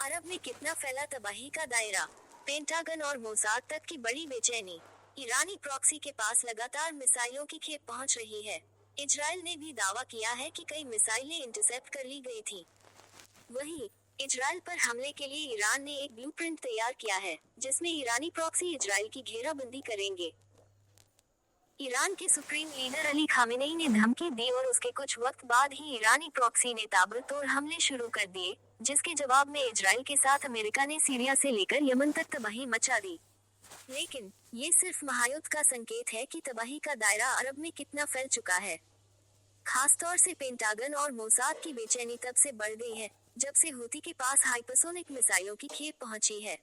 अरब में कितना फैला तबाही का दायरा। पेंटागन और मोसाद तक की बड़ी बेचैनी। ईरानी प्रॉक्सी के पास लगातार मिसाइलों की खेप पहुंच रही है। इजराइल ने भी दावा किया है कि कई मिसाइलें इंटरसेप्ट कर ली गई थी। वहीं इजराइल पर हमले के लिए ईरान ने एक ब्लूप्रिंट तैयार किया है, जिसमें ईरानी प्रॉक्सी इजराइल की घेराबंदी करेंगे। ईरान के सुप्रीम लीडर अली खामेनेई ने धमकी दी और उसके कुछ वक्त बाद ही ईरानी प्रॉक्सी ने ताबड़तोड़ हमले शुरू कर दिए, जिसके जवाब में इजराइल के साथ अमेरिका ने सीरिया से लेकर यमन तक तबाही मचा दी। लेकिन ये सिर्फ महायुद्ध का संकेत है कि तबाही का दायरा अरब में कितना फैल चुका है। खासतौर से पेंटागन और मोसाद की बेचैनी तब से बढ़ गई है, जब से हूती के पास हाइपरसोनिक मिसाइलों की खेप पहुंची है।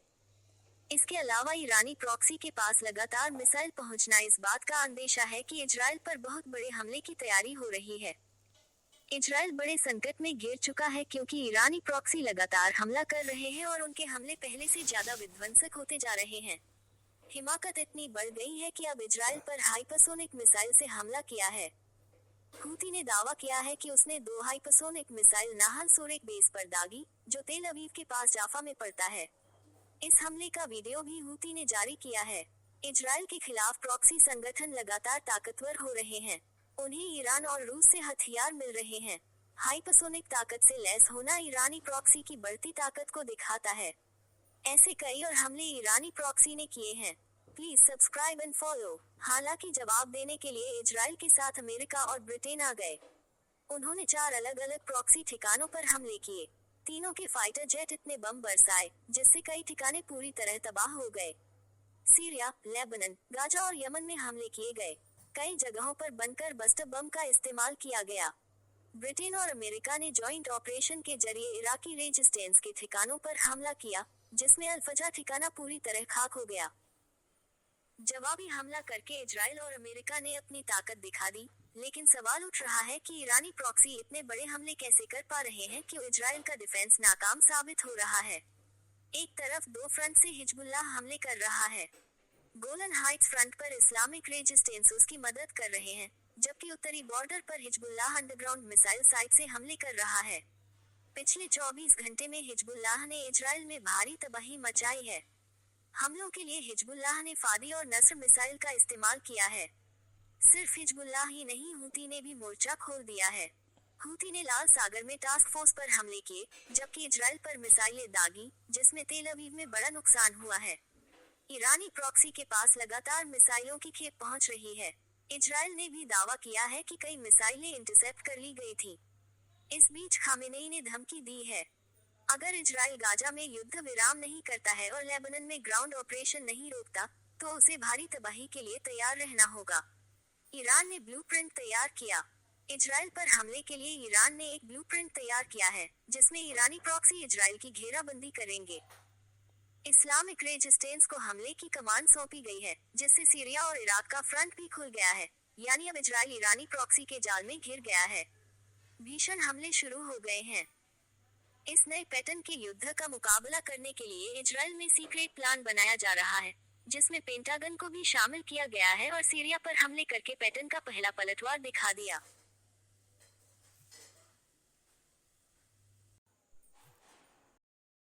इसके अलावा ईरानी प्रॉक्सी के पास लगातार मिसाइल पहुंचना इस बात का अंदेशा है कि इजराइल पर बहुत बड़े हमले की तैयारी हो रही है। इजराइल बड़े संकट में घिर चुका है क्योंकि ईरानी प्रॉक्सी लगातार हमला कर रहे हैं और उनके हमले पहले से ज्यादा विध्वंसक होते जा रहे हैं। हिमाकत इतनी बढ़ गई है कि अब इजराइल पर हाइपरसोनिक मिसाइल से हमला किया है। हूती ने दावा किया है कि उसने 2 hypersonic missile Nahal psoric base पर दागी, जो तेल अवीव के पास जाफा में पड़ता है। इस हमले का वीडियो भी हूती ने जारी किया है। इजराइल के खिलाफ प्रॉक्सी संगठन लगातार ताकतवर हो रहे हैं। उन्हें ईरान और रूस से हथियार मिल रहे हैं। हाइपरसोनिक ताकत से लैस होना ईरानी प्रॉक्सी की बढ़ती ताकत को दिखाता है। ऐसे कई और हमले ईरानी प्रॉक्सी ने किए हैं। Please subscribe and follow. हालांकि जवाब देने के लिए इजराइल के साथ अमेरिका और ब्रिटेन आ गए। उन्होंने 4 अलग अलग प्रॉक्सी ठिकानों पर हमले किए। तीनों के फाइटर जेट इतने बम बरसाए, जिससे कई ठिकाने पूरी तरह तबाह हो गए। सीरिया, लेबनान, गाजा और यमन में हमले किए गए। कई जगहों पर बनकर बस्टर बम का इस्तेमाल किया गया। ब्रिटेन और अमेरिका ने जॉइंट ऑपरेशन के जरिए इराकी रेजिस्टेंस के ठिकानों पर हमला किया, जिसमें अल-फजा ठिकाना पूरी तरह खाक हो गया। जवाबी हमला करके इजराइल और अमेरिका ने अपनी ताकत दिखा दी, लेकिन सवाल उठ रहा है कि ईरानी प्रॉक्सी इतने बड़े हमले कैसे कर पा रहे हैं कि इजराइल का डिफेंस नाकाम साबित हो रहा है। एक तरफ 2 फ्रंट से हिजबुल्लाह हमले कर रहा है। गोलन हाइट्स फ्रंट पर इस्लामिक रेजिस्टेंस उसकी मदद कर रहे हैं, जबकि उत्तरी बॉर्डर पर हिजबुल्लाह अंडरग्राउंड मिसाइल साइट से हमले कर रहा है। पिछले 24 घंटे में हिजबुल्लाह ने इजराइल में भारी तबाही मचाई है। हमलों के लिए हिजबुल्लाह ने फादी और नस्र मिसाइल का इस्तेमाल किया है। सिर्फ हिजबुल्लाह ही नहीं, हूती ने भी मोर्चा खोल दिया है। हूती ने लाल सागर में टास्क फोर्स पर हमले किए, जबकि इजराइल पर मिसाइलें दागी, जिसमें तेल अवीव में बड़ा नुकसान हुआ है। ईरानी प्रॉक्सी के पास लगातार मिसाइलों की खेप पहुंच रही है। इजराइल ने भी दावा किया है कि कई मिसाइलें इंटरसेप्ट कर ली गई थी। इस बीच खामेनेई ने धमकी दी है, अगर इजराइल गाजा में युद्ध विराम नहीं करता है और लेबनान में ग्राउंड ऑपरेशन नहीं रोकता, तो उसे भारी तबाही के लिए तैयार रहना होगा। ईरान ने ब्लूप्रिंट तैयार किया। इजराइल पर हमले के लिए ईरान ने एक ब्लूप्रिंट तैयार किया है, जिसमें ईरानी प्रॉक्सी इजराइल की घेराबंदी करेंगे। इस्लामिक रेजिस्टेंस को हमले की कमान सौंपी गई है, जिससे सीरिया और इराक का फ्रंट भी खुल गया है, यानी अब इजराइल ईरानी प्रॉक्सी के जाल में घिर गया है। भीषण हमले शुरू हो गए हैं। इस नए पैटर्न के युद्ध का मुकाबला करने के लिए इजराइल में सीक्रेट प्लान बनाया जा रहा है, जिसमें पेंटागन को भी शामिल किया गया है और सीरिया पर हमले करके पैटर्न का पहला पलटवार दिखा दिया।